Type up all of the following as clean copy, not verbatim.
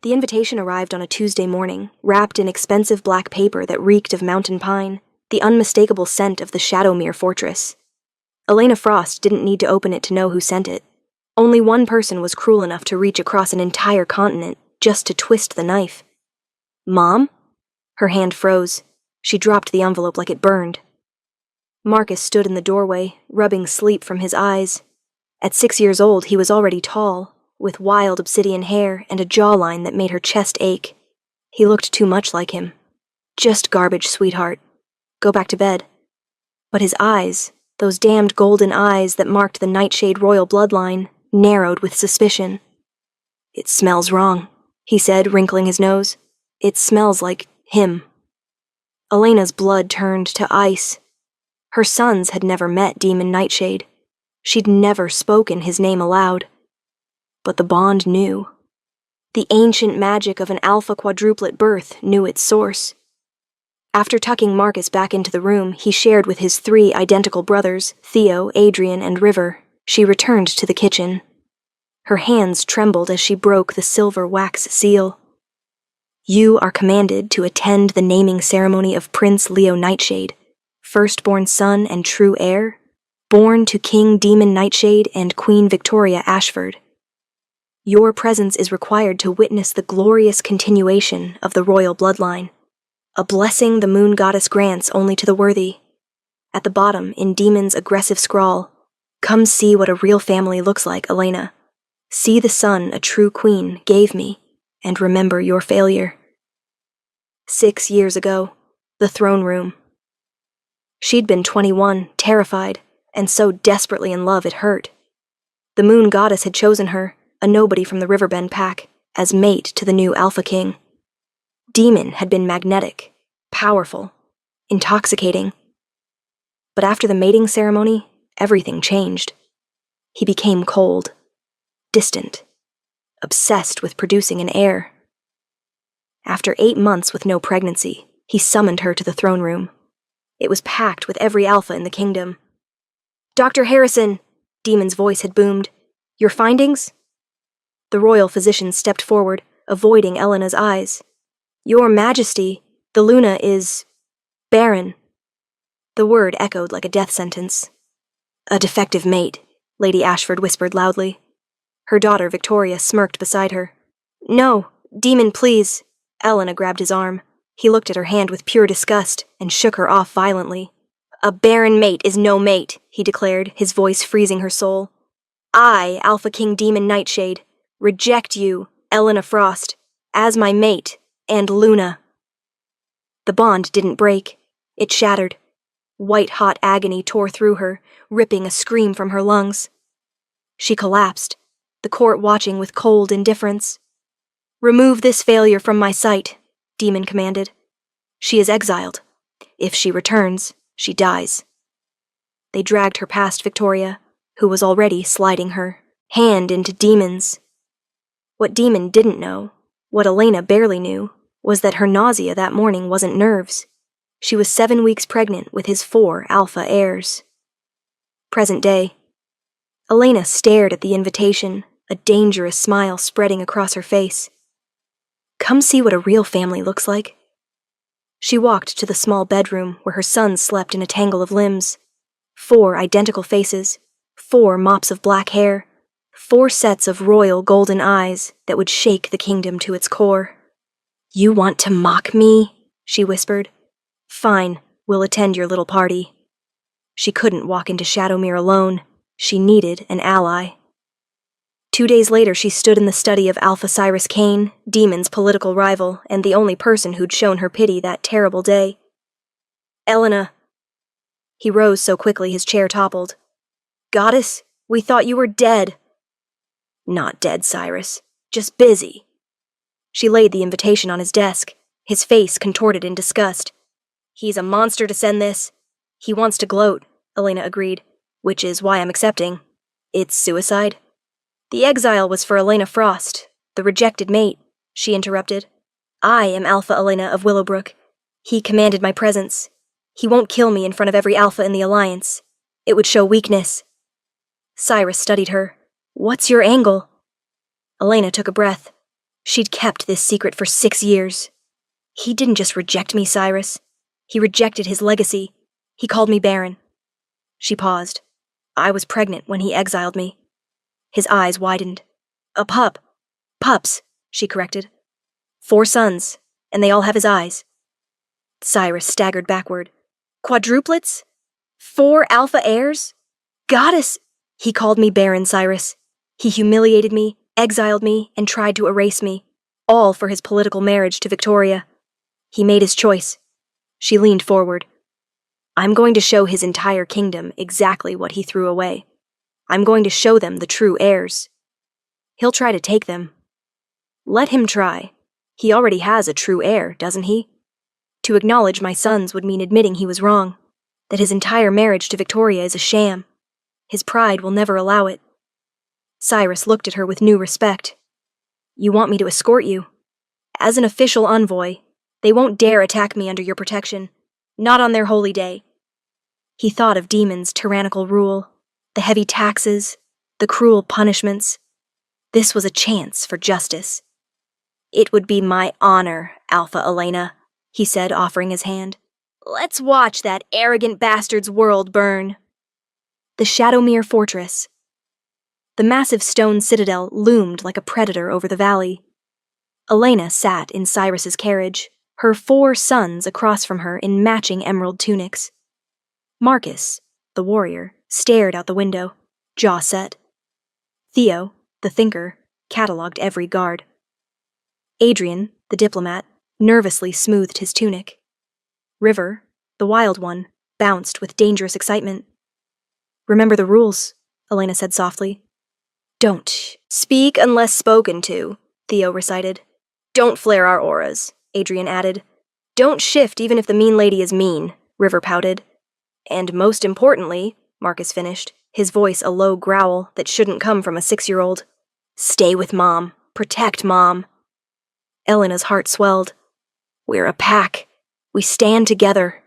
The invitation arrived on a Tuesday morning, wrapped in expensive black paper that reeked of mountain pine, the unmistakable scent of the Shadowmere fortress. Elena Frost didn't need to open it to know who sent it. Only one person was cruel enough to reach across an entire continent just to twist the knife. Mom? Her hand froze. She dropped the envelope like it burned. Marcus stood in the doorway, rubbing sleep from his eyes. At 6 years old, he was already tall, with wild obsidian hair and a jawline that made her chest ache. He looked too much like him. Just garbage, sweetheart. Go back to bed. But his eyes, those damned golden eyes that marked the Nightshade royal bloodline, narrowed with suspicion. It smells wrong, he said, wrinkling his nose. It smells like him. Elena's blood turned to ice. Her sons had never met Demon Nightshade. She'd never spoken his name aloud. But the bond knew. The ancient magic of an alpha quadruplet birth knew its source. After tucking Marcus back into the room he shared with his 3 identical brothers, Theo, Adrian, and River, she returned to the kitchen. Her hands trembled as she broke the silver wax seal. You are commanded to attend the naming ceremony of Prince Leo Nightshade, firstborn son and true heir, born to King Demon Nightshade and Queen Victoria Ashford. Your presence is required to witness the glorious continuation of the royal bloodline, a blessing the moon goddess grants only to the worthy. At the bottom, in Demon's aggressive scrawl, come see what a real family looks like, Elena. See the son a true queen gave me, and remember your failure. 6 years ago, the throne room. She'd been 21, terrified, and so desperately in love it hurt. The moon goddess had chosen her, a nobody from the Riverbend pack, as mate to the new Alpha King. Demon had been magnetic, powerful, intoxicating. But after the mating ceremony, everything changed. He became cold, distant, obsessed with producing an heir. After 8 months with no pregnancy, he summoned her to the throne room. It was packed with every alpha in the kingdom. Dr. Harrison, Demon's voice had boomed. Your findings? The royal physician stepped forward, avoiding Elena's eyes. Your Majesty, the Luna is barren. The word echoed like a death sentence. A defective mate, Lady Ashford whispered loudly. Her daughter Victoria smirked beside her. No, Demon, please. Elena grabbed his arm. He looked at her hand with pure disgust and shook her off violently. A barren mate is no mate, he declared, his voice freezing her soul. I, Alpha King Demon Nightshade, reject you, Elena Frost, as my mate, and Luna. The bond didn't break. It shattered. White-hot agony tore through her, ripping a scream from her lungs. She collapsed, the court watching with cold indifference. Remove this failure from my sight, Demon commanded. She is exiled. If she returns, she dies. They dragged her past Victoria, who was already sliding her hand into Demon's. What Demon didn't know, what Elena barely knew, was that her nausea that morning wasn't nerves. She was 7 weeks pregnant with his 4 alpha heirs. Present day. Elena stared at the invitation, a dangerous smile spreading across her face. Come see what a real family looks like. She walked to the small bedroom where her sons slept in a tangle of limbs. 4 identical faces, 4 mops of black hair, 4 sets of royal golden eyes that would shake the kingdom to its core. You want to mock me? She whispered. Fine, we'll attend your little party. She couldn't walk into Shadowmere alone. She needed an ally. 2 days later, she stood in the study of Alpha Cyrus Kane, Demon's political rival, and the only person who'd shown her pity that terrible day. Elena. He rose so quickly his chair toppled. Goddess, we thought you were dead. Not dead, Cyrus. Just busy. She laid the invitation on his desk, his face contorted in disgust. He's a monster to send this. He wants to gloat, Elena agreed, which is why I'm accepting. It's suicide. The exile was for Elena Frost, the rejected mate, she interrupted. I am Alpha Elena of Willowbrook. He commanded my presence. He won't kill me in front of every alpha in the Alliance. It would show weakness. Cyrus studied her. What's your angle? Elena took a breath. She'd kept this secret for 6 years. He didn't just reject me, Cyrus. He rejected his legacy. He called me Barren. She paused. I was pregnant when he exiled me. His eyes widened. A pup. Pups, she corrected. 4 sons, and they all have his eyes. Cyrus staggered backward. Quadruplets? 4 alpha heirs? Goddess! He called me Barren, Cyrus. He humiliated me, exiled me, and tried to erase me, all for his political marriage to Victoria. He made his choice. She leaned forward. I'm going to show his entire kingdom exactly what he threw away. I'm going to show them the true heirs. He'll try to take them. Let him try. He already has a true heir, doesn't he? To acknowledge my sons would mean admitting he was wrong, that his entire marriage to Victoria is a sham. His pride will never allow it. Cyrus looked at her with new respect. You want me to escort you? As an official envoy, they won't dare attack me under your protection, not on their holy day. He thought of Demon's tyrannical rule, the heavy taxes, the cruel punishments. This was a chance for justice. It would be my honor, Alpha Elena, he said, offering his hand. Let's watch that arrogant bastard's world burn. The Shadowmere Fortress. The massive stone citadel loomed like a predator over the valley. Elena sat in Cyrus's carriage, her 4 sons across from her in matching emerald tunics. Marcus, the warrior, stared out the window, jaw set. Theo, the thinker, catalogued every guard. Adrian, the diplomat, nervously smoothed his tunic. River, the wild one, bounced with dangerous excitement. Remember the rules, Elena said softly. Don't speak unless spoken to, Theo recited. Don't flare our auras, Adrian added. Don't shift even if the mean lady is mean, River pouted. And most importantly, Marcus finished, his voice a low growl that shouldn't come from a 6-year-old. Stay with Mom. Protect Mom. Elena's heart swelled. We're a pack. We stand together.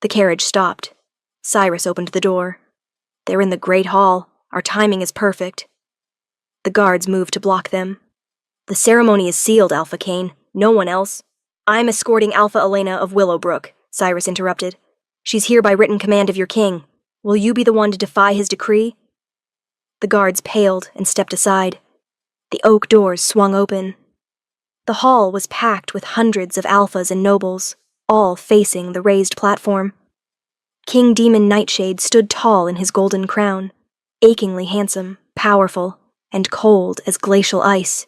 The carriage stopped. Cyrus opened the door. They're in the Great Hall. Our timing is perfect. The guards moved to block them. The ceremony is sealed, Alpha Kane. No one else. I'm escorting Alpha Elena of Willowbrook, Cyrus interrupted. She's here by written command of your king. Will you be the one to defy his decree? The guards paled and stepped aside. The oak doors swung open. The hall was packed with hundreds of alphas and nobles, all facing the raised platform. King Demon Nightshade stood tall in his golden crown, achingly handsome, powerful, and cold as glacial ice.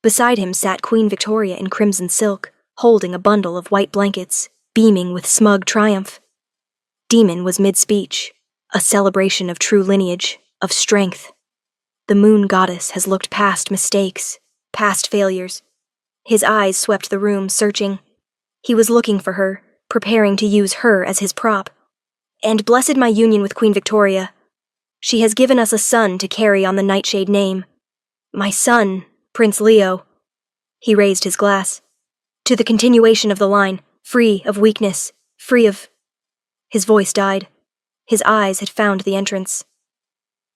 Beside him sat Queen Victoria in crimson silk, holding a bundle of white blankets, beaming with smug triumph. Demon was mid-speech, a celebration of true lineage, of strength. The moon goddess has looked past mistakes, past failures. His eyes swept the room, searching. He was looking for her, preparing to use her as his prop. And blessed my union with Queen Victoria. She has given us a son to carry on the Nightshade name. My son, Prince Leo. He raised his glass. To the continuation of the line, free of weakness, free of... His voice died. His eyes had found the entrance.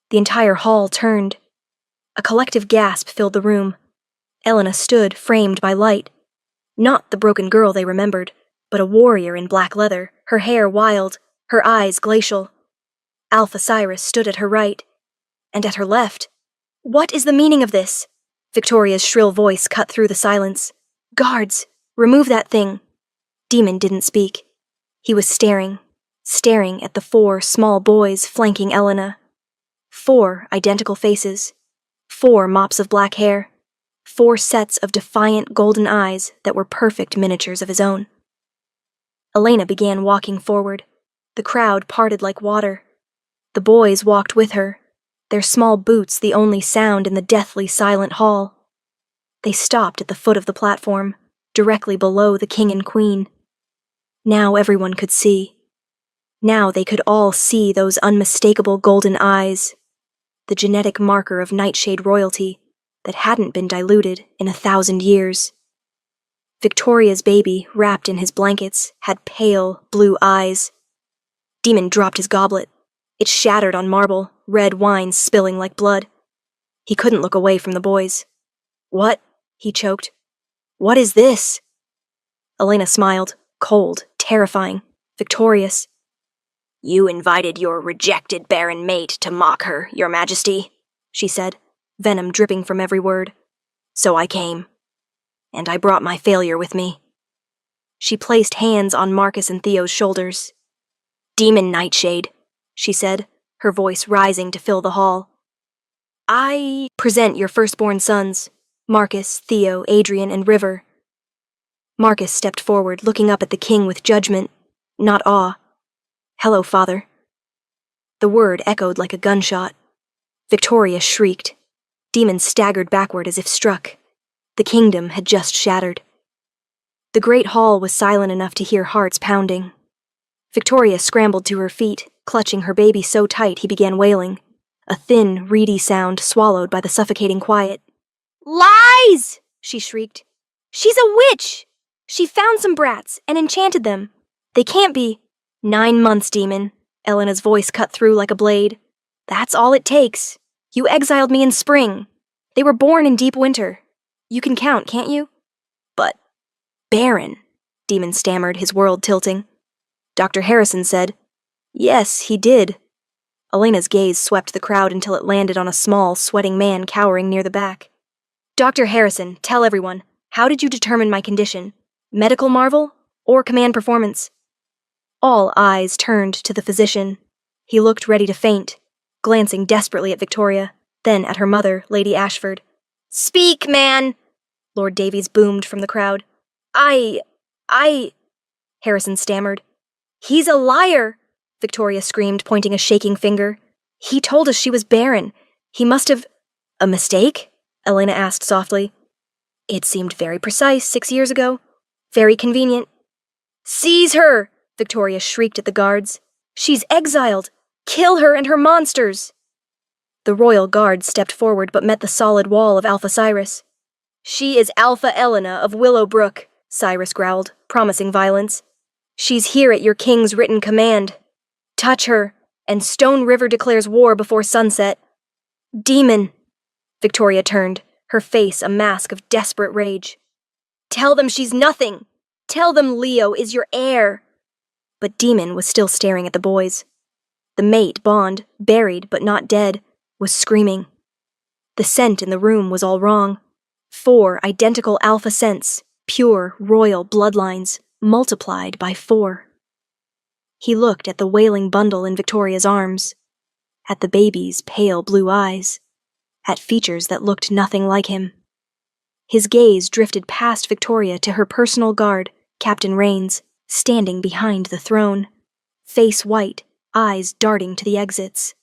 The entire hall turned. A collective gasp filled the room. Elena stood, framed by light. Not the broken girl they remembered, but a warrior in black leather, her hair wild, her eyes glacial. Alpha Cyrus stood at her right, and at her left. What is the meaning of this? Victoria's shrill voice cut through the silence. Guards, remove that thing. Demon didn't speak. He was staring at the 4 small boys flanking Elena. 4 identical faces, 4 mops of black hair, 4 sets of defiant golden eyes that were perfect miniatures of his own. Elena began walking forward. The crowd parted like water. The boys walked with her, their small boots the only sound in the deathly silent hall. They stopped at the foot of the platform, directly below the king and queen. Now everyone could see. Now they could all see those unmistakable golden eyes, the genetic marker of Nightshade royalty that hadn't been diluted in 1,000 years. Victoria's baby, wrapped in his blankets, had pale, blue eyes. Demon dropped his goblet. It shattered on marble, red wine spilling like blood. He couldn't look away from the boys. What? he choked. What is this? Elena smiled, cold, terrifying, victorious. You invited your rejected Barren mate to mock her, Your Majesty, she said, venom dripping from every word. So I came. And I brought my failure with me. She placed hands on Marcus and Theo's shoulders. Demon Nightshade, she said, her voice rising to fill the hall. I present your firstborn sons, Marcus, Theo, Adrian, and River. Marcus stepped forward, looking up at the king with judgment, not awe. Hello, father. The word echoed like a gunshot. Victoria shrieked. Demon staggered backward as if struck. The kingdom had just shattered. The great hall was silent enough to hear hearts pounding. Victoria scrambled to her feet, clutching her baby so tight he began wailing, a thin, reedy sound swallowed by the suffocating quiet. Lies! She shrieked. She's a witch! She found some brats and enchanted them. They can't be. 9 months, demon. Elena's voice cut through like a blade. That's all it takes. You exiled me in spring. They were born in deep winter. You can count, can't you? But Barren, Demon stammered, his world tilting. Dr. Harrison said, Yes, he did. Elena's gaze swept the crowd until it landed on a small, sweating man cowering near the back. Dr. Harrison, tell everyone, how did you determine my condition? Medical marvel or command performance? All eyes turned to the physician. He looked ready to faint, glancing desperately at Victoria, then at her mother, Lady Ashford. Speak, man! Lord Davies boomed from the crowd. I... Harrison stammered. He's a liar! Victoria screamed, pointing a shaking finger. He told us she was barren. He must have... A mistake? Elena asked softly. It seemed very precise 6 years ago. Very convenient. Seize her! Victoria shrieked at the guards. She's exiled! Kill her and her monsters! The royal guard stepped forward but met the solid wall of Alpha Cyrus. She is Alpha Elena of Willowbrook, Cyrus growled, promising violence. She's here at your king's written command. Touch her, and Stone River declares war before sunset. Demon! Victoria turned, her face a mask of desperate rage. Tell them she's nothing! Tell them Leo is your heir! But Demon was still staring at the boys. The mate, Bond, buried but not dead, was screaming. The scent in the room was all wrong. 4 identical alpha scents, pure royal bloodlines, multiplied by 4. He looked at the wailing bundle in Victoria's arms, at the baby's pale blue eyes, at features that looked nothing like him. His gaze drifted past Victoria to her personal guard, Captain Rains, standing behind the throne, face white, eyes darting to the exits.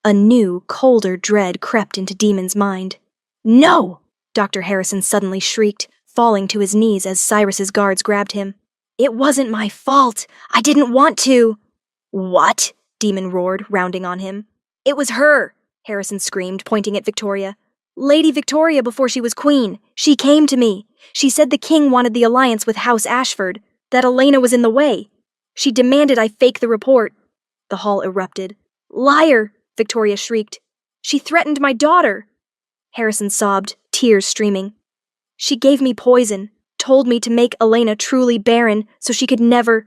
A new, colder dread crept into Demon's mind. No! Dr. Harrison suddenly shrieked, falling to his knees as Cyrus's guards grabbed him. It wasn't my fault! I didn't want to! What? Demon roared, rounding on him. It was her! Harrison screamed, pointing at Victoria. Lady Victoria before she was queen. She came to me. She said the king wanted the alliance with House Ashford, that Elena was in the way. She demanded I fake the report. The hall erupted. Liar! Victoria shrieked. She threatened my daughter. Harrison sobbed, tears streaming. She gave me poison, told me to make Elena truly barren so she could never...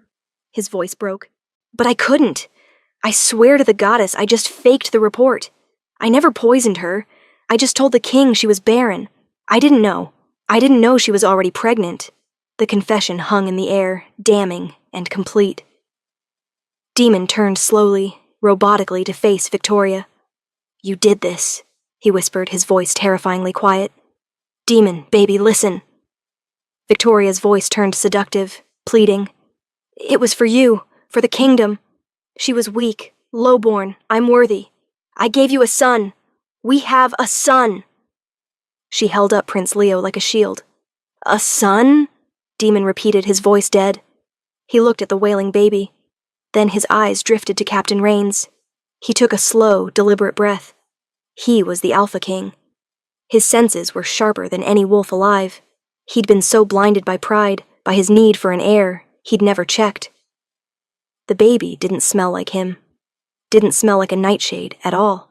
His voice broke. But I couldn't. I swear to the goddess I just faked the report. I never poisoned her. I just told the king she was barren. I didn't know. I didn't know she was already pregnant. The confession hung in the air, damning and complete. Demon turned slowly, robotically to face Victoria. You did this, he whispered, his voice terrifyingly quiet. Demon, baby, listen. Victoria's voice turned seductive, pleading. It was for you, for the kingdom. She was weak, lowborn, I'm worthy. I gave you a son. We have a son. She held up Prince Leo like a shield. A son? Demon repeated, his voice dead. He looked at the wailing baby. Then his eyes drifted to Captain Rains. He took a slow, deliberate breath. He was the Alpha King. His senses were sharper than any wolf alive. He'd been so blinded by pride, by his need for an heir, he'd never checked. The baby didn't smell like him. Didn't smell like a nightshade at all.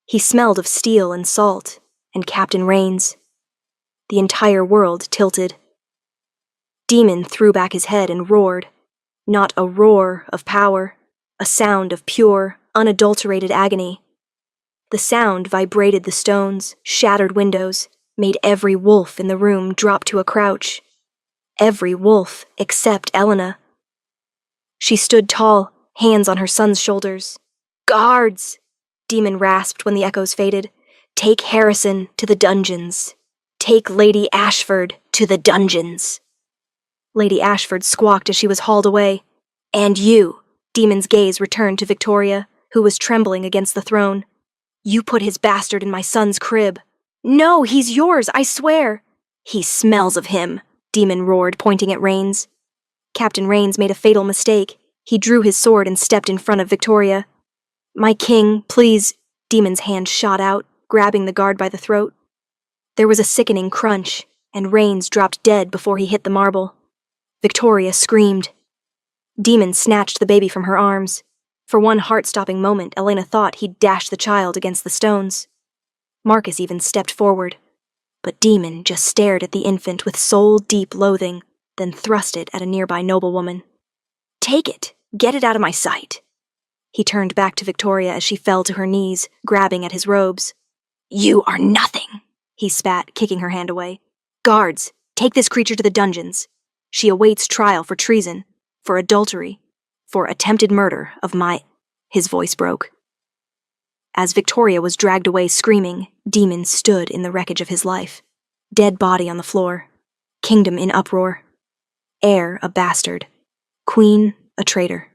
He smelled of steel and salt, and Captain Rains. The entire world tilted. Demon threw back his head and roared. Not a roar of power, a sound of pure, unadulterated agony. The sound vibrated the stones, shattered windows, made every wolf in the room drop to a crouch. Every wolf except Elena. She stood tall, hands on her son's shoulders. "Guards!" Demon rasped when the echoes faded. "Take Harrison to the dungeons. Take Lady Ashford to the dungeons." Lady Ashford squawked as she was hauled away. "And you," Demon's gaze returned to Victoria, who was trembling against the throne. "You put his bastard in my son's crib." "No, he's yours, I swear." "He smells of him," Demon roared, pointing at Rains. Captain Rains made a fatal mistake. He drew his sword and stepped in front of Victoria. "My king, please," Demon's hand shot out, grabbing the guard by the throat. There was a sickening crunch, and Rains dropped dead before he hit the marble. Victoria screamed. Demon snatched the baby from her arms. For one heart-stopping moment, Elena thought he'd dash the child against the stones. Marcus even stepped forward. But Demon just stared at the infant with soul-deep loathing, then thrust it at a nearby noblewoman. "Take it! Get it out of my sight!" He turned back to Victoria as she fell to her knees, grabbing at his robes. "You are nothing!" he spat, kicking her hand away. "Guards, take this creature to the dungeons. She awaits trial for treason, for adultery, for attempted murder of my—" His voice broke. As Victoria was dragged away screaming, Demon stood in the wreckage of his life. Dead body on the floor. Kingdom in uproar. Heir a bastard. Queen a traitor.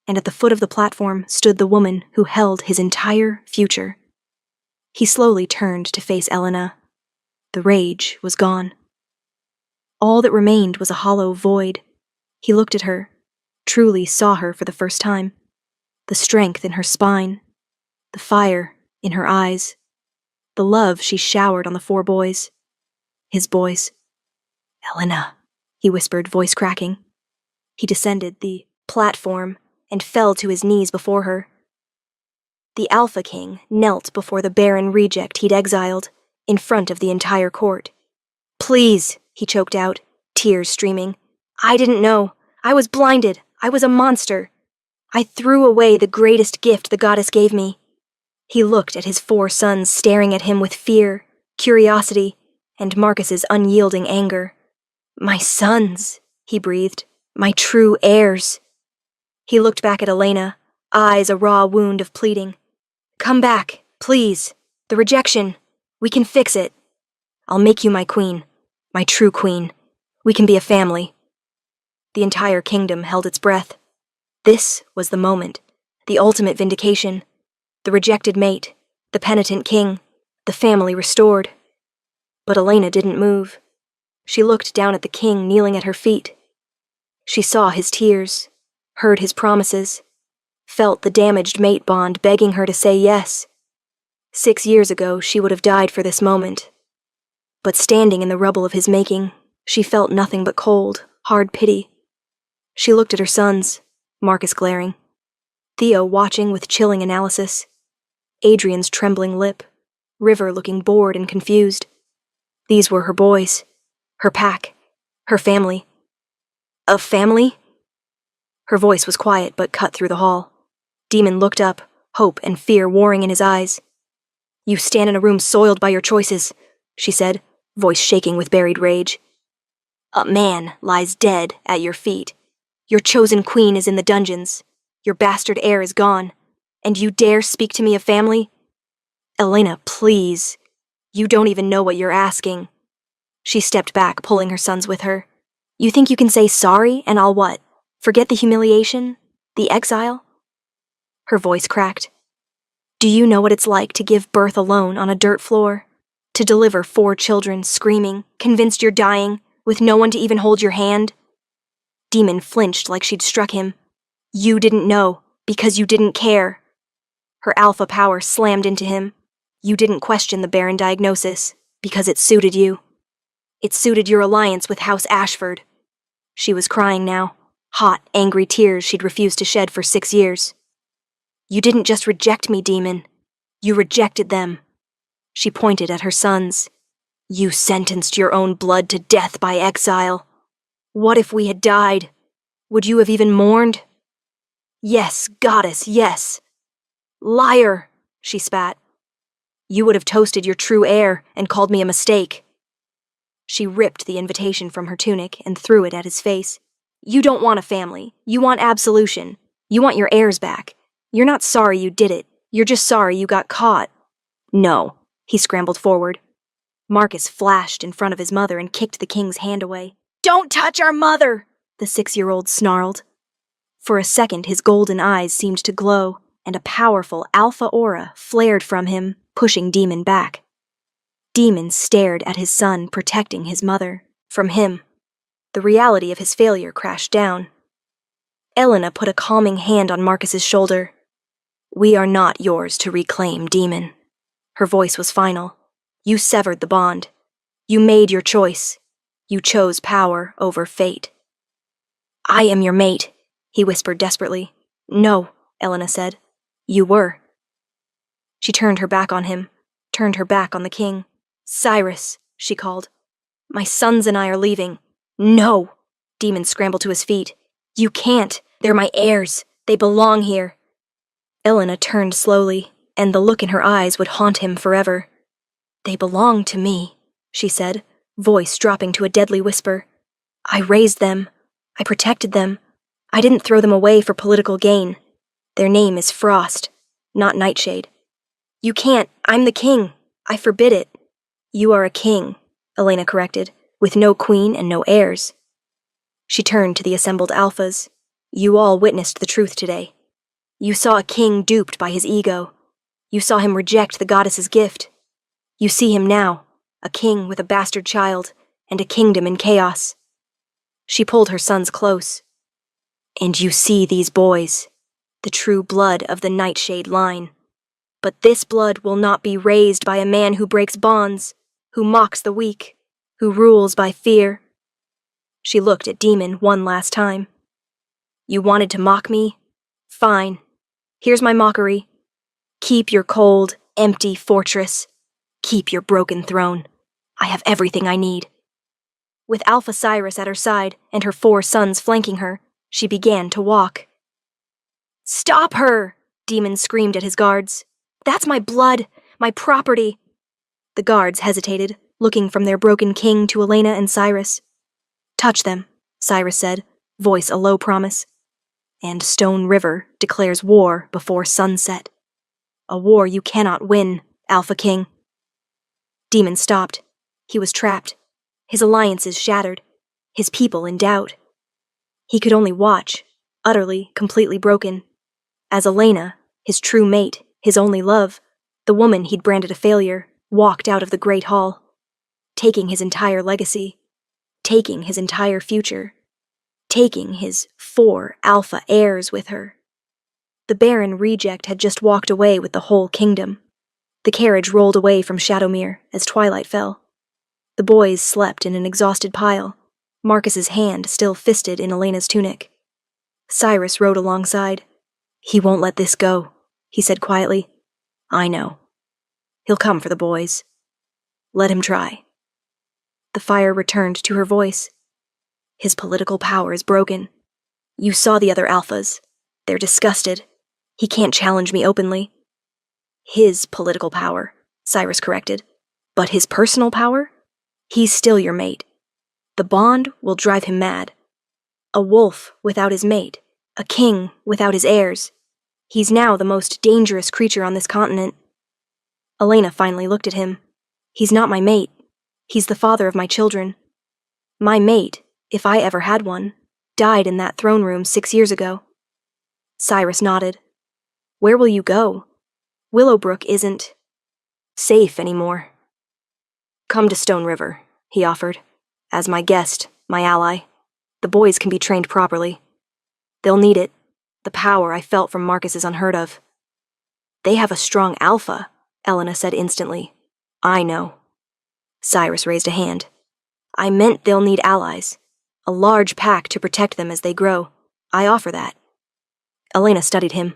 And at the foot of the platform stood the woman who held his entire future. He slowly turned to face Elena. The rage was gone. All that remained was a hollow void. He looked at her, truly saw her for the first time. The strength in her spine, the fire in her eyes, the love she showered on the 4 boys. His boys. "Elena," he whispered, voice cracking. He descended the platform and fell to his knees before her. The Alpha King knelt before the barren reject he'd exiled, in front of the entire court. "Please," he choked out, tears streaming. "I didn't know. I was blinded. I was a monster. I threw away the greatest gift the goddess gave me." He looked at his 4 sons staring at him with fear, curiosity, and Marcus's unyielding anger. "My sons," he breathed, "my true heirs." He looked back at Elena, eyes a raw wound of pleading. "Come back, please. The rejection. We can fix it. I'll make you my queen, my true queen. We can be a family." The entire kingdom held its breath. This was the moment, the ultimate vindication. The rejected mate, the penitent king, the family restored. But Elena didn't move. She looked down at the king kneeling at her feet. She saw his tears, heard his promises, felt the damaged mate bond begging her to say yes. 6 years ago, she would have died for this moment. But standing in the rubble of his making, she felt nothing but cold, hard pity. She looked at her sons, Marcus glaring, Theo watching with chilling analysis, Adrian's trembling lip, River looking bored and confused. These were her boys, her pack, her family. A family? Her voice was quiet but cut through the hall. Demon looked up, hope and fear warring in his eyes. "You stand in a room soiled by your choices," she said, voice shaking with buried rage. "A man lies dead at your feet. Your chosen queen is in the dungeons. Your bastard heir is gone. And you dare speak to me of family? Elena, please. You don't even know what you're asking." She stepped back, pulling her sons with her. "You think you can say sorry, and I'll what? Forget the humiliation? The exile?" Her voice cracked. "Do you know what it's like to give birth alone on a dirt floor? To deliver 4 children, screaming, convinced you're dying, with no one to even hold your hand?" Demon flinched like she'd struck him. "You didn't know, because you didn't care." Her alpha power slammed into him. "You didn't question the barren diagnosis, because it suited you. It suited your alliance with House Ashford." She was crying now, hot, angry tears she'd refused to shed for 6 years. "You didn't just reject me, Demon. You rejected them." She pointed at her sons. You sentenced your own blood to death by exile. What if we had died? Would you have even mourned? Yes, goddess, yes. Liar, she spat. You would have toasted your true heir and called me a mistake. She ripped the invitation from her tunic and threw it at his face. You don't want a family. You want absolution. You want your heirs back. You're not sorry you did it. You're just sorry you got caught. No. He scrambled forward. Marcus flashed in front of his mother and kicked the king's hand away. Don't touch our mother, the 6-year-old snarled. For a second, his golden eyes seemed to glow, and a powerful alpha aura flared from him, pushing Demon back. Demon stared at his son protecting his mother, from him. The reality of his failure crashed down. Elena put a calming hand on Marcus's shoulder. We are not yours to reclaim, Demon. Her voice was final. You severed the bond. You made your choice. You chose power over fate. I am your mate, he whispered desperately. No, Elena said. You were. She turned her back on him, turned her back on the king. Cyrus, she called. My sons and I are leaving. No! Demon scrambled to his feet. You can't. They're my heirs. They belong here. Elena turned slowly, and the look in her eyes would haunt him forever. They belong to me, she said, voice dropping to a deadly whisper. I raised them. I protected them. I didn't throw them away for political gain. Their name is Frost, not Nightshade. You can't. I'm the king. I forbid it. You are a king, Elena corrected, with no queen and no heirs. She turned to the assembled alphas. You all witnessed the truth today. You saw a king duped by his ego. You saw him reject the goddess's gift. You see him now, a king with a bastard child, and a kingdom in chaos. She pulled her sons close. And you see these boys, the true blood of the Nightshade line. But this blood will not be raised by a man who breaks bonds, who mocks the weak, who rules by fear. She looked at Demon one last time. You wanted to mock me? Fine. Here's my mockery. Keep your cold, empty fortress. Keep your broken throne. I have everything I need. With Alpha Cyrus at her side and her 4 sons flanking her, she began to walk. Stop her! Demon screamed at his guards. That's my blood, my property. The guards hesitated, looking from their broken king to Elena and Cyrus. Touch them, Cyrus said, voice a low promise. And Stone River declares war before sunset. A war you cannot win, Alpha King. Demon stopped. He was trapped. His alliances shattered. His people in doubt. He could only watch, utterly, completely broken. As Elena, his true mate, his only love, the woman he'd branded a failure, walked out of the great hall, taking his entire legacy, taking his entire future, taking his 4 alpha heirs with her. The Barren reject had just walked away with the whole kingdom. The carriage rolled away from Shadowmere as twilight fell. The boys slept in an exhausted pile, Marcus's hand still fisted in Elena's tunic. Cyrus rode alongside. He won't let this go, he said quietly. I know. He'll come for the boys. Let him try. The fire returned to her voice. His political power is broken. You saw the other alphas. They're disgusted. He can't challenge me openly. His political power, Cyrus corrected. But his personal power? He's still your mate. The bond will drive him mad. A wolf without his mate. A king without his heirs. He's now the most dangerous creature on this continent. Elena finally looked at him. He's not my mate. He's the father of my children. My mate, if I ever had one, died in that throne room 6 years ago. Cyrus nodded. Where will you go? Willowbrook isn't safe anymore. Come to Stone River, he offered. As my guest, my ally. The boys can be trained properly. They'll need it. The power I felt from Marcus is unheard of. They have a strong alpha, Elena said instantly. I know. Cyrus raised a hand. I meant they'll need allies. A large pack to protect them as they grow. I offer that. Elena studied him.